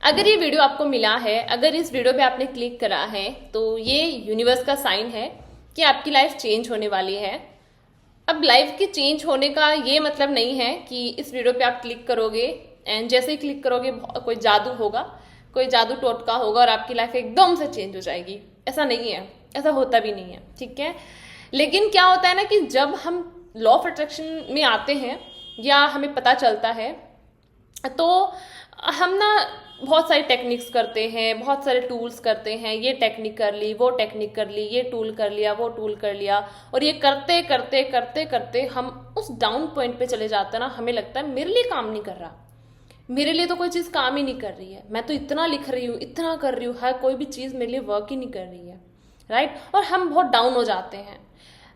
अगर ये वीडियो आपको मिला है, अगर इस वीडियो पे आपने क्लिक करा है, तो ये यूनिवर्स का साइन है कि आपकी लाइफ चेंज होने वाली है। अब लाइफ के चेंज होने का ये मतलब नहीं है कि इस वीडियो पे आप क्लिक करोगे एंड जैसे ही क्लिक करोगे कोई जादू होगा, कोई जादू टोटका होगा और आपकी लाइफ एकदम से चेंज हो जाएगी। ऐसा नहीं है, ऐसा होता भी नहीं है, ठीक है। लेकिन क्या होता है ना कि जब हम लॉ ऑफ अट्रैक्शन में आते हैं या हमें पता चलता है, तो हम ना बहुत सारी टेक्निक्स करते हैं, बहुत सारे टूल्स करते हैं। ये टेक्निक कर ली, वो टेक्निक कर ली, ये टूल कर लिया, वो टूल कर लिया, और ये करते करते करते करते हम उस डाउन पॉइंट पे चले जाते हैं ना। हमें लगता है मेरे लिए काम नहीं कर रहा, मेरे लिए तो कोई चीज़ काम ही नहीं कर रही है, मैं तो इतना लिख रही हूँ, इतना कर रही हूँ, हर कोई भी चीज़ मेरे लिए वर्क ही नहीं कर रही है, राइट। और हम बहुत डाउन हो जाते हैं।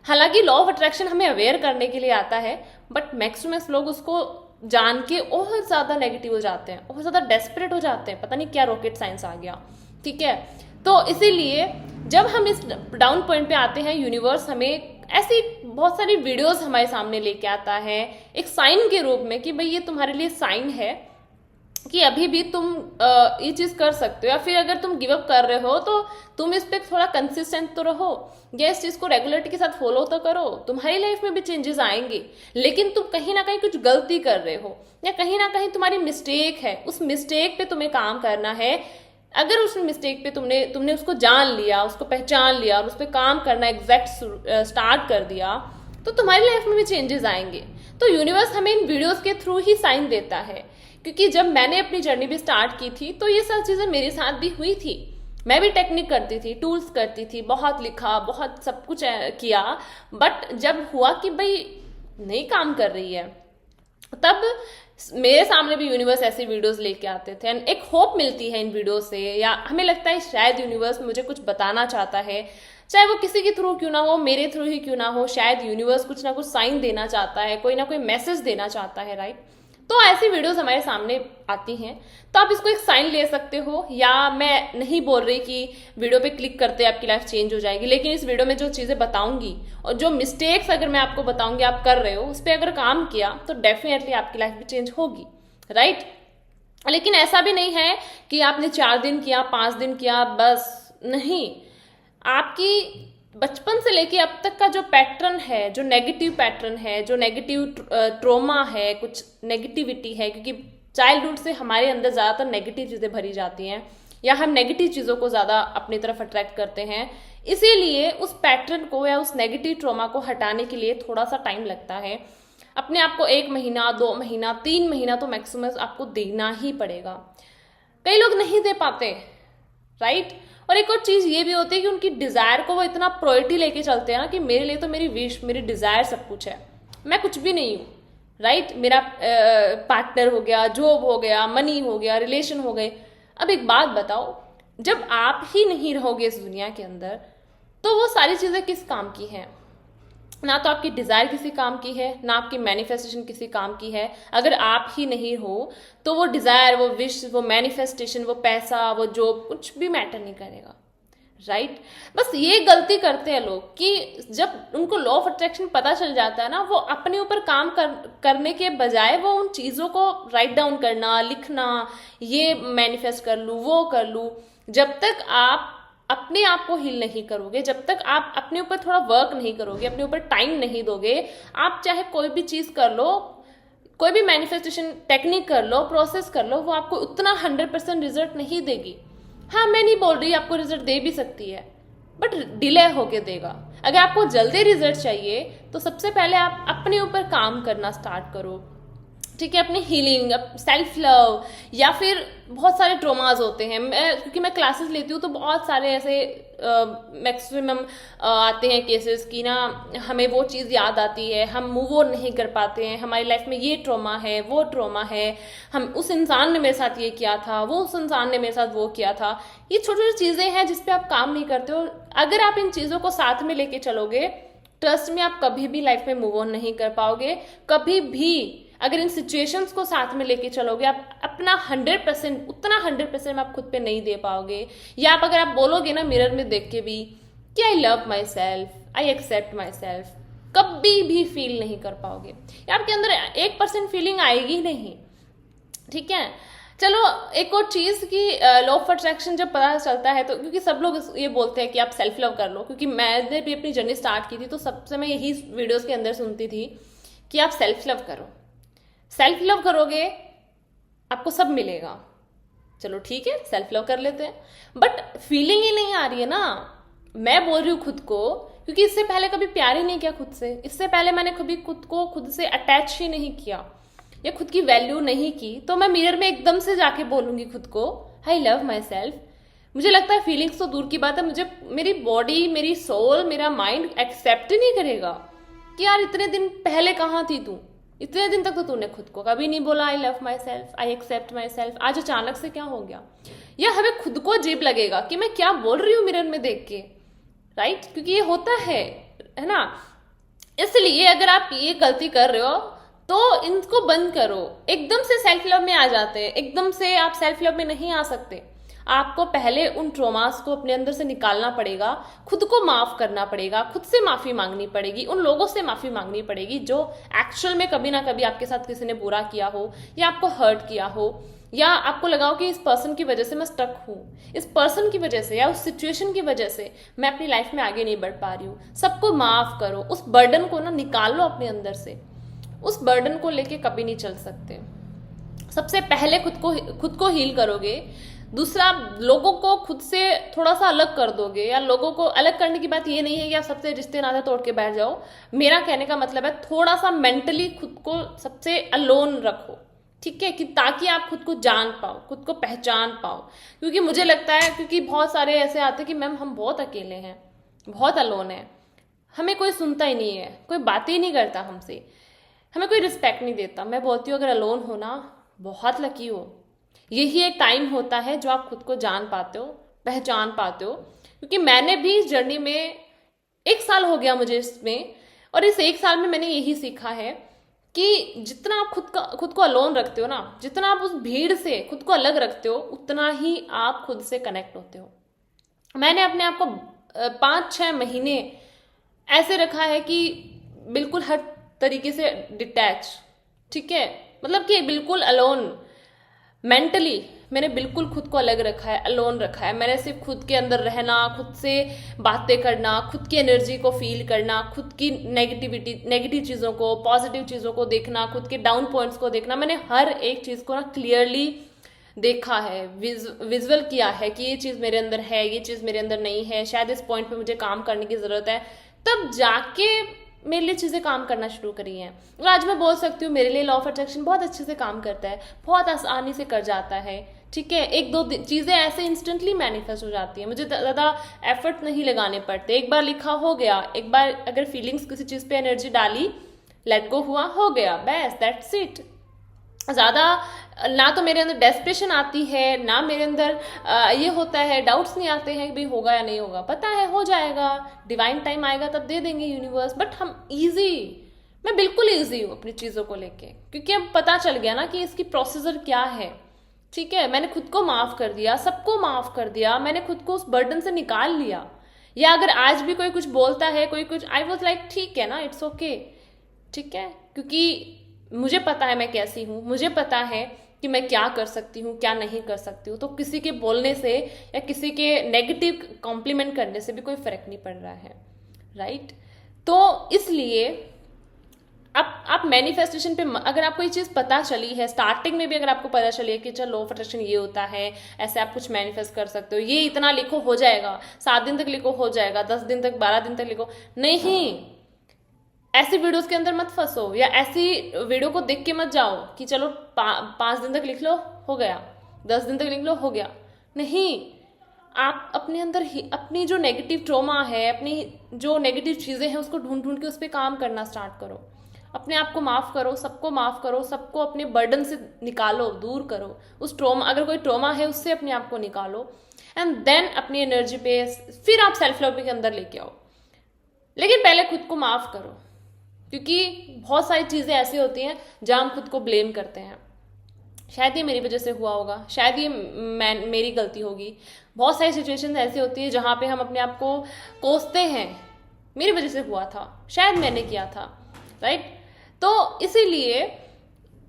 हालांकि लॉ ऑफ अट्रैक्शन हमें अवेयर करने के लिए आता है, बट मैक्सिमम लोग उसको जान के और ज्यादा नेगेटिव हो जाते हैं, और ज्यादा डेस्परेट हो जाते हैं, पता नहीं क्या रॉकेट साइंस आ गया, ठीक है। तो इसीलिए जब हम इस डाउन पॉइंट पे आते हैं, यूनिवर्स हमें ऐसी बहुत सारी वीडियोस हमारे सामने लेके आता है एक साइन के रूप में कि भाई ये तुम्हारे लिए साइन है कि अभी भी तुम ये चीज कर सकते हो, या फिर अगर तुम गिव अप कर रहे हो तो तुम इस पे थोड़ा कंसिस्टेंट तो रहो, या इस चीज को रेगुलरिटी के साथ फॉलो तो करो। तुम्हारी लाइफ में भी चेंजेस आएंगे, लेकिन तुम कहीं ना कहीं कुछ गलती कर रहे हो, या कहीं ना कहीं तुम्हारी मिस्टेक है, उस मिस्टेक पे तुम्हें काम करना है। अगर उस मिस्टेक पे तुमने उसको जान लिया, उसको पहचान लिया और उस पर काम करना एग्जैक्ट स्टार्ट कर दिया, तो तुम्हारी लाइफ में भी चेंजेस आएंगे। तो यूनिवर्स हमें इन वीडियोस के थ्रू ही साइन देता है, क्योंकि जब मैंने अपनी जर्नी भी स्टार्ट की थी तो ये सब चीजें मेरे साथ भी हुई थी। मैं भी टेक्निक करती थी, टूल्स करती थी, बहुत लिखा, बहुत सब कुछ किया, बट जब हुआ कि भाई नहीं काम कर रही है, तब मेरे सामने भी यूनिवर्स ऐसी वीडियोस लेके आते थे। एंड एक होप मिलती है इन वीडियो से, या हमें लगता है शायद यूनिवर्स मुझे कुछ बताना चाहता है, चाहे वो किसी के थ्रू क्यों ना हो, मेरे थ्रू ही क्यों ना हो, शायद यूनिवर्स कुछ ना कुछ साइन देना चाहता है, कोई ना कोई मैसेज देना चाहता है, राइट। तो ऐसी वीडियोस हमारे सामने आती हैं, तो आप इसको एक साइन ले सकते हो। या मैं नहीं बोल रही कि वीडियो पे क्लिक करते आपकी लाइफ चेंज हो जाएगी, लेकिन इस वीडियो में जो चीज़ें बताऊंगी और जो मिस्टेक्स अगर मैं आपको बताऊंगी आप कर रहे हो, उस पर अगर काम किया तो डेफिनेटली आपकी लाइफ भी चेंज होगी, राइट। लेकिन ऐसा भी नहीं है कि आपने 4 दिन किया, 5 दिन किया, बस नहीं। आपकी बचपन से लेके अब तक का जो पैटर्न है, जो नेगेटिव पैटर्न है, जो नेगेटिव ट्रोमा है, कुछ नेगेटिविटी है, क्योंकि चाइल्डहुड से हमारे अंदर ज़्यादातर नेगेटिव चीज़ें भरी जाती हैं, या हम नेगेटिव चीज़ों को ज़्यादा अपनी तरफ अट्रैक्ट करते हैं। इसीलिए उस पैटर्न को या उस नेगेटिव ट्रोमा को हटाने के लिए थोड़ा सा टाइम लगता है। अपने आप को 1 महीना, 2 महीना, 3 महीना तो मैक्सिमम आपको देना ही पड़ेगा। कई लोग नहीं दे पाते, राइट। और एक और चीज ये भी होती है कि उनकी डिजायर को वो इतना प्रायोरिटी लेके चलते हैं ना कि मेरे लिए तो मेरी विश, मेरी डिजायर सब कुछ है, मैं कुछ भी नहीं हूँ, राइट। मेरा पार्टनर हो गया, जॉब हो गया, मनी हो गया, रिलेशन हो गए। अब एक बात बताओ, जब आप ही नहीं रहोगे इस दुनिया के अंदर, तो वो सारी चीजें किस काम की हैं? ना तो आपकी डिजायर किसी काम की है, ना आपकी मैनिफेस्टेशन किसी काम की है। अगर आप ही नहीं हो तो वो डिजायर, वो विश, वो मैनिफेस्टेशन, वो पैसा, वो जॉब, कुछ भी मैटर नहीं करेगा, राइट। बस ये गलती करते हैं लोग कि जब उनको लॉ ऑफ अट्रैक्शन पता चल जाता है ना, वो अपने ऊपर काम करने के बजाय वो उन चीजों को राइट डाउन करना, लिखना, ये मैनिफेस्ट कर लूँ, वो कर लूँ। जब तक आप अपने आप को हील नहीं करोगे, जब तक आप अपने ऊपर थोड़ा वर्क नहीं करोगे, अपने ऊपर टाइम नहीं दोगे, आप चाहे कोई भी चीज कर लो, कोई भी मैनिफेस्टेशन टेक्निक कर लो, प्रोसेस कर लो, वो आपको उतना 100% रिजल्ट नहीं देगी। हाँ, मैं नहीं बोल रही आपको रिजल्ट दे भी सकती है, बट डिले होके देगा। अगर आपको जल्दी रिजल्ट चाहिए तो सबसे पहले आप अपने ऊपर काम करना स्टार्ट करो, ठीक है। अपनी हीलिंग, सेल्फ लव, या फिर बहुत सारे ट्रोमाज होते हैं। क्योंकि मैं क्लासेस लेती हूँ तो बहुत सारे ऐसे मैक्सिमम आते हैं केसेस की ना, हमें वो चीज़ याद आती है, हम मूव ऑन नहीं कर पाते हैं, हमारी लाइफ में ये ट्रोमा है, वो ट्रोमा है, हम उस इंसान ने मेरे साथ ये किया था, वो उस इंसान ने मेरे साथ वो किया था। ये छोटी छोटी चीज़ें हैं जिस पे आप काम नहीं करते हो। अगर आप इन चीज़ों को साथ में लेके चलोगे, ट्रस्ट में आप कभी भी लाइफ में मूव ऑन नहीं कर पाओगे, कभी भी। अगर इन सिचुएशंस को साथ में लेके चलोगे, आप अपना 100%, उतना 100% आप खुद पे नहीं दे पाओगे। या आप अगर आप बोलोगे ना मिरर में देख के भी कि I love myself, I accept myself, कभी भी फील नहीं कर पाओगे, या आपके अंदर 1% फीलिंग आएगी नहीं, ठीक है। चलो एक और चीज कि लॉ ऑफ अट्रैक्शन जब पता चलता है तो, क्योंकि सब लोग ये बोलते हैं कि आप सेल्फ लव कर लो, क्योंकि मैंने भी अपनी जर्नी स्टार्ट की थी तो सबसे मैं यही वीडियोस के अंदर सुनती थी कि आप सेल्फ लव करो, सेल्फ लव करोगे आपको सब मिलेगा। चलो ठीक है, सेल्फ लव कर लेते हैं, बट फीलिंग ही नहीं आ रही है ना। मैं बोल रही हूँ खुद को, क्योंकि इससे पहले कभी प्यार ही नहीं किया खुद से, इससे पहले मैंने कभी खुद को खुद से अटैच ही नहीं किया या खुद की वैल्यू नहीं की, तो मैं मिरर में एकदम से जाके बोलूंगी खुद को आई लव माई सेल्फ। मुझे लगता है फीलिंग्स तो दूर की बात है, मुझे मेरी बॉडी, मेरी सोल, मेरा माइंड एक्सेप्ट ही नहीं करेगा कि यार इतने दिन पहले कहाँ थी तू, इतने दिन तक तो तूने खुद को कभी नहीं बोला I love myself, I accept myself, आज अचानक से क्या हो गया। या हमें खुद को अजीब लगेगा कि मैं क्या बोल रही हूँ मिरर में देख के, राइट, क्योंकि ये होता है ना। इसलिए अगर आप ये गलती कर रहे हो तो इनको बंद करो। एकदम से सेल्फ लव में आ जाते हैं, एकदम से आप सेल्फ लव में नहीं आ सकते। आपको पहले उन ट्रॉमास को अपने अंदर से निकालना पड़ेगा, खुद को माफ करना पड़ेगा, खुद से माफी मांगनी पड़ेगी, उन लोगों से माफी मांगनी पड़ेगी जो एक्चुअल में कभी ना कभी आपके साथ किसी ने बुरा किया हो या आपको हर्ट किया हो, या आपको लगा हो कि इस पर्सन की वजह से मैं स्टक हूँ, इस पर्सन की वजह से या उस सिचुएशन की वजह से मैं अपनी लाइफ में आगे नहीं बढ़ पा रही हूँ। सबको माफ करो, उस बर्डन को ना निकाल लो अपने अंदर से। उस बर्डन को लेके कभी नहीं चल सकते। सबसे पहले खुद को हील करोगे, दूसरा लोगों को खुद से थोड़ा सा अलग कर दोगे। या लोगों को अलग करने की बात ये नहीं है कि आप सबसे रिश्ते नाते तोड़ के बैठ जाओ, मेरा कहने का मतलब है थोड़ा सा मेंटली खुद को सबसे अलोन रखो, ठीक है, कि ताकि आप खुद को जान पाओ, खुद को पहचान पाओ। क्योंकि मुझे लगता है, क्योंकि बहुत सारे ऐसे आते हैं कि मैम हम बहुत अकेले हैं, बहुत अलोन है, हमें कोई सुनता ही नहीं है, कोई बात ही नहीं करता हमसे, हमें कोई रिस्पेक्ट नहीं देता। मैं बोलती हूँ अगर अलोन हो ना, बहुत लकी हो। यही एक टाइम होता है जो आप खुद को जान पाते हो, पहचान पाते हो। क्योंकि मैंने भी इस जर्नी में 1 साल हो गया मुझे इसमें, और इस 1 साल में मैंने यही सीखा है कि जितना आप खुद को अलोन रखते हो ना, जितना आप उस भीड़ से खुद को अलग रखते हो, उतना ही आप खुद से कनेक्ट होते हो। मैंने अपने आप को 5-6 महीने ऐसे रखा है कि बिल्कुल हर तरीके से डिटैच, ठीक है, मतलब कि बिल्कुल अलोन। मेंटली मैंने बिल्कुल खुद को अलग रखा है, अलोन रखा है। मैंने सिर्फ खुद के अंदर रहना, खुद से बातें करना, खुद की एनर्जी को फील करना, खुद की नेगेटिव चीज़ों को, पॉजिटिव चीज़ों को देखना, खुद के डाउन पॉइंट्स को देखना। मैंने हर एक चीज़ को ना क्लियरली देखा है, विजुअल किया है कि ये चीज़ मेरे अंदर है, ये चीज़ मेरे अंदर नहीं है, शायद इस पॉइंट पे मुझे काम करने की ज़रूरत है। तब जाके मेरे लिए चीज़ें काम करना शुरू करी हैं। और आज मैं बोल सकती हूँ मेरे लिए लॉ ऑफ अट्रैक्शन बहुत अच्छे से काम करता है, बहुत आसानी से कर जाता है, ठीक है। 1-2 चीज़ें ऐसे इंस्टेंटली मैनिफेस्ट हो जाती हैं, मुझे ज़्यादा एफर्ट नहीं लगाने पड़ते। एक बार लिखा हो गया, एक बार अगर फीलिंग्स किसी चीज़ पे एनर्जी डाली, लेट गो हुआ, हो गया, बस दैट्स इट। ज़्यादा ना तो मेरे अंदर डेस्परेशन आती है, ना मेरे अंदर ये होता है, डाउट्स नहीं आते हैं कि भाई होगा या नहीं होगा, पता है हो जाएगा, डिवाइन टाइम आएगा तब दे देंगे यूनिवर्स। बट हम ईजी, मैं बिल्कुल ईजी हूँ अपनी चीज़ों को लेके, क्योंकि अब पता चल गया ना कि इसकी प्रोसीजर क्या है, ठीक है। मैंने खुद को माफ़ कर दिया, सबको माफ़ कर दिया, मैंने खुद को उस बर्डन से निकाल लिया। या अगर आज भी कोई कुछ बोलता है, कोई कुछ, आई वॉज लाइक ठीक है ना, इट्स ओके, ठीक है, क्योंकि मुझे पता है मैं कैसी हूँ, मुझे पता है कि मैं क्या कर सकती हूँ, क्या नहीं कर सकती हूँ। तो किसी के बोलने से या किसी के नेगेटिव कॉम्प्लीमेंट करने से भी कोई फर्क नहीं पड़ रहा है, राइट। तो इसलिए आप मैनिफेस्टेशन पे, अगर आपको ये चीज़ पता चली है, स्टार्टिंग में भी अगर आपको पता चली है कि चलो लॉ ऑफ अट्रैक्शन ये होता है, ऐसे आप कुछ मैनिफेस्ट कर सकते हो, ये इतना लिखो हो जाएगा, 7 दिन तक लिखो हो जाएगा, 10 दिन तक, 12 दिन तक लिखो, नहीं, ऐसी वीडियोस के अंदर मत फंसो, या ऐसी वीडियो को देख के मत जाओ कि चलो 5 दिन तक लिख लो हो गया, 10 दिन तक लिख लो हो गया। नहीं, आप अपने अंदर ही अपनी जो नेगेटिव ट्रॉमा है, अपनी जो नेगेटिव चीज़ें हैं, उसको ढूंढ ढूंढ के उस पर काम करना स्टार्ट करो। अपने आप को माफ़ करो, सबको माफ़ करो, सबको अपने बर्डन से निकालो, दूर करो उस ट्रॉमा, अगर कोई ट्रॉमा है उससे अपने आप को निकालो, एंड देन अपनी एनर्जी पे फिर आप सेल्फ लव के अंदर लेके आओ। लेकिन पहले खुद को माफ़ करो, क्योंकि बहुत सारी चीज़ें ऐसी होती हैं जहाँ हम खुद को ब्लेम करते हैं। शायद ये मेरी वजह से हुआ होगा, शायद ये मेरी गलती होगी। बहुत सारी सिचुएशन ऐसी होती है जहाँ पे हम अपने आप को कोसते हैं, मेरी वजह से हुआ था, शायद मैंने किया था, राइट। तो इसीलिए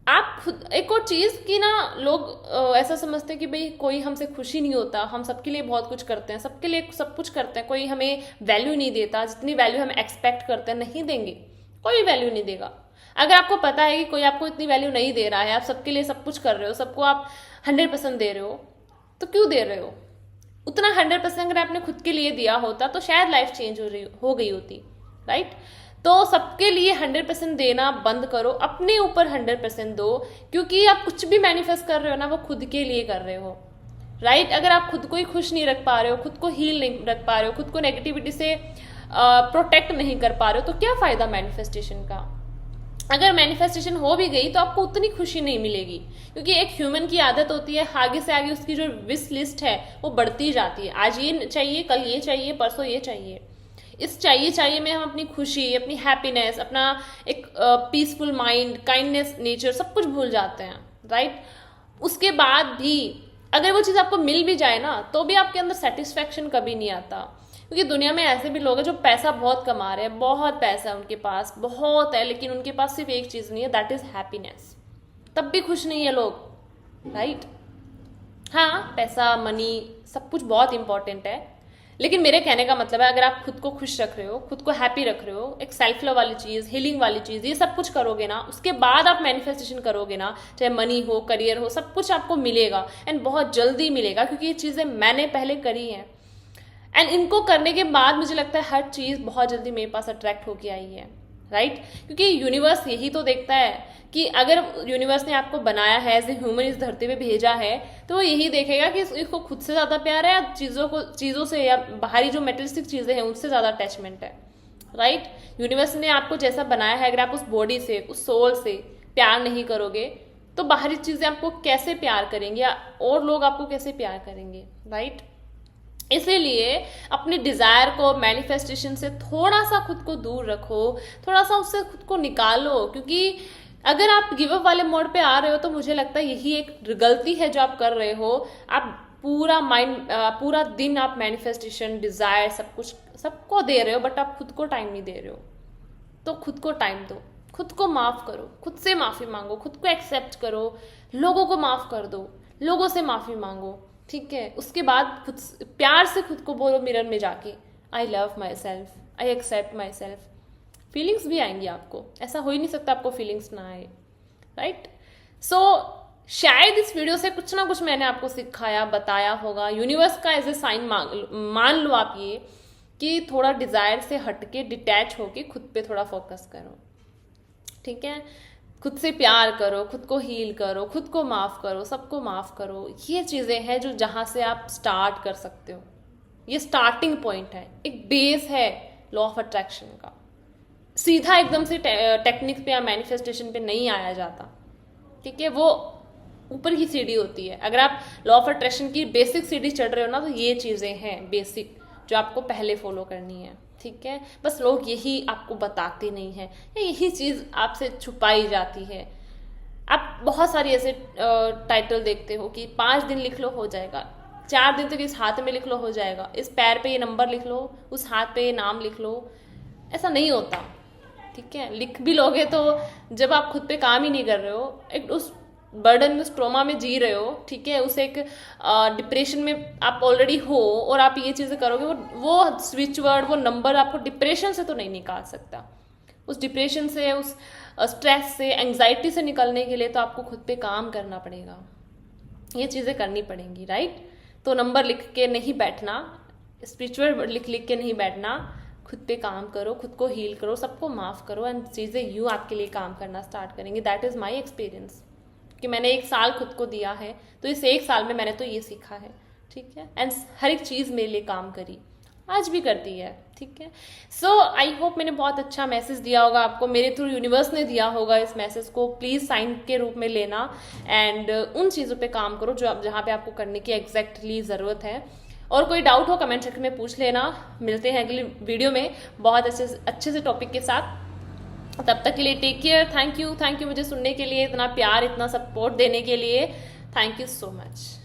आप खुद एक और चीज कि ना लोग ऐसा समझते हैं कि भाई कोई हमसे खुशी नहीं होता, हम सबके लिए बहुत कुछ करते हैं, सबके लिए सब कुछ करते हैं, कोई हमें वैल्यू नहीं देता, जितनी वैल्यू हम एक्सपेक्ट करते हैं नहीं देंगे, कोई वैल्यू नहीं देगा। अगर आपको पता है कि कोई आपको इतनी वैल्यू नहीं दे रहा है, आप सबके लिए सब कुछ कर रहे हो, सबको आप 100% दे रहे हो, तो क्यों दे रहे हो? उतना 100% अगर आपने खुद के लिए दिया होता तो शायद लाइफ चेंज हो गई होती, राइट? तो सबके लिए 100% देना बंद करो, अपने ऊपर 100% दो, क्योंकि आप कुछ भी मैनिफेस्ट कर रहे हो ना वो खुद के लिए कर रहे हो, राइट? अगर आप खुद को ही खुश नहीं रख पा रहे हो, खुद को हील नहीं रख पा रहे हो, खुद को नेगेटिविटी से प्रोटेक्ट नहीं कर पा रहे हो, तो क्या फायदा मैनिफेस्टेशन का? अगर मैनिफेस्टेशन हो भी गई तो आपको उतनी खुशी नहीं मिलेगी, क्योंकि एक ह्यूमन की आदत होती है आगे से आगे उसकी जो विश लिस्ट है वो बढ़ती जाती है। आज ये चाहिए, कल ये चाहिए, परसों ये चाहिए। इस चाहिए में हम अपनी खुशी, अपनी हैप्पीनेस, अपना एक पीसफुल माइंड, काइंडनेस, नेचर सब कुछ भूल जाते हैं, राइट? उसके बाद भी अगर वो चीज़ आपको मिल भी जाए ना तो भी आपके अंदर सेटिस्फैक्शन कभी नहीं आता, क्योंकि दुनिया में ऐसे भी लोग हैं जो पैसा बहुत कमा रहे हैं, बहुत पैसा है उनके पास, बहुत है, लेकिन उनके पास सिर्फ एक चीज़ नहीं है, दैट इज हैप्पीनेस। तब भी खुश नहीं है लोग, राइट? हाँ, पैसा, मनी सब कुछ बहुत इंपॉर्टेंट है, लेकिन मेरे कहने का मतलब है अगर आप खुद को खुश रख रहे हो, खुद को हैप्पी रख रहे हो, एक सेल्फ लव वाली चीज़, हीलिंग वाली चीज़, ये सब कुछ करोगे ना, उसके बाद आप मैनिफेस्टेशन करोगे ना, चाहे मनी हो, करियर हो, सब कुछ आपको मिलेगा, एंड बहुत जल्दी मिलेगा, क्योंकि ये चीज़ें मैंने पहले करी हैं। एंड इनको करने के बाद मुझे लगता है हर चीज़ बहुत जल्दी मेरे पास अट्रैक्ट होके आई है, राइट? क्योंकि यूनिवर्स यही तो देखता है कि अगर यूनिवर्स ने आपको बनाया है, एज ए ह्यूमन इस धरती पे भेजा है, तो वो यही देखेगा कि इसको खुद से ज़्यादा प्यार है या चीज़ों से या बाहरी जो मेटेरियलिस्टिक चीज़ें हैं उनसे ज़्यादा अटैचमेंट है, राइट? यूनिवर्स ने आपको जैसा बनाया है, अगर आप उस बॉडी से, उस सोल से प्यार नहीं करोगे तो बाहरी चीज़ें आपको कैसे प्यार करेंगे, या और लोग आपको कैसे प्यार करेंगे, राइट? इसीलिए अपने डिज़ायर को, मैनिफेस्टेशन से थोड़ा सा खुद को दूर रखो, थोड़ा सा उससे खुद को निकालो, क्योंकि अगर आप गिव अप वाले मोड पे आ रहे हो तो मुझे लगता है यही एक गलती है जो आप कर रहे हो। आप पूरा दिन आप मैनिफेस्टेशन, डिज़ायर, सब कुछ सबको दे रहे हो, बट आप खुद को टाइम नहीं दे रहे हो। तो खुद को टाइम दो, खुद को माफ़ करो, खुद से माफ़ी मांगो, खुद को एक्सेप्ट करो, लोगों को माफ़ कर दो, लोगों से माफ़ी मांगो, ठीक है? उसके बाद खुद प्यार से खुद को बोलो मिरर में जाके, I love myself, I accept myself. Feelings भी आएंगी आपको, ऐसा हो ही नहीं सकता आपको फीलिंग्स ना आए, राइट? सो शायद इस वीडियो से कुछ ना कुछ मैंने आपको सिखाया, बताया होगा। यूनिवर्स का एज ए साइन मान लो आप ये कि थोड़ा डिज़ायर से हटके, डिटैच होके खुद पे थोड़ा फोकस करो, ठीक है? खुद से प्यार करो, खुद को हील करो, खुद को माफ़ करो, सबको माफ़ करो। ये चीज़ें हैं जो जहाँ से आप स्टार्ट कर सकते हो। ये स्टार्टिंग पॉइंट है, एक बेस है लॉ ऑफ अट्रैक्शन का। सीधा एकदम से टेक्निक पे या मैनिफेस्टेशन पे नहीं आया जाता, ठीक है? वो ऊपर की सीढ़ी होती है। अगर आप लॉ ऑफ अट्रैक्शन की बेसिक सीढ़ी चढ़ रहे हो ना, तो ये चीज़ें हैं बेसिक जो आपको पहले फॉलो करनी है, ठीक है? बस लोग यही आपको बताते नहीं हैं, या यही चीज़ आपसे छुपाई जाती है। आप बहुत सारी ऐसे टाइटल देखते हो कि 5 दिन लिख लो हो जाएगा, 4 दिन तक इस हाथ में लिख लो हो जाएगा, इस पैर पे ये नंबर लिख लो, उस हाथ पे ये नाम लिख लो। ऐसा नहीं होता, ठीक है? लिख भी लोगे तो जब आप खुद पे काम ही नहीं कर रहे हो, एक उस बर्डन में, उस ट्रोमा में जी रहे हो, ठीक है? उस एक डिप्रेशन में आप ऑलरेडी हो और आप ये चीज़ें करोगे, वो स्विच वर्ड, वो नंबर आपको डिप्रेशन से तो नहीं निकाल सकता। उस डिप्रेशन से, उस स्ट्रेस से, एंग्जाइटी से निकलने के लिए तो आपको खुद पे काम करना पड़ेगा, ये चीज़ें करनी पड़ेंगी, राइट? तो नंबर लिख के नहीं बैठना, स्पिरिचुअल लिख लिख के नहीं बैठना, खुद पे काम करो, खुद को हील करो, सबको माफ़ करो, एंड चीज़ें यूँ आपके लिए काम करना स्टार्ट करेंगी। दैट इज़ माई एक्सपीरियंस कि मैंने 1 साल खुद को दिया है, तो इस 1 साल में मैंने तो ये सीखा है, ठीक है? एंड हर एक चीज़ मेरे लिए काम करी, आज भी करती है, ठीक है? सो आई होप मैंने बहुत अच्छा मैसेज दिया होगा आपको, मेरे थ्रू यूनिवर्स ने दिया होगा इस मैसेज को। प्लीज़ साइन के रूप में लेना, एंड उन चीज़ों पे काम करो जो जहाँ पे आपको करने की एग्जैक्टली ज़रूरत है। और कोई डाउट हो कमेंट सेक्शन में पूछ लेना। मिलते हैं अगली वीडियो में बहुत अच्छे से टॉपिक के साथ। तब तक के लिए टेक केयर। थैंक यू मुझे सुनने के लिए, इतना प्यार, इतना सपोर्ट देने के लिए। Thank you so much.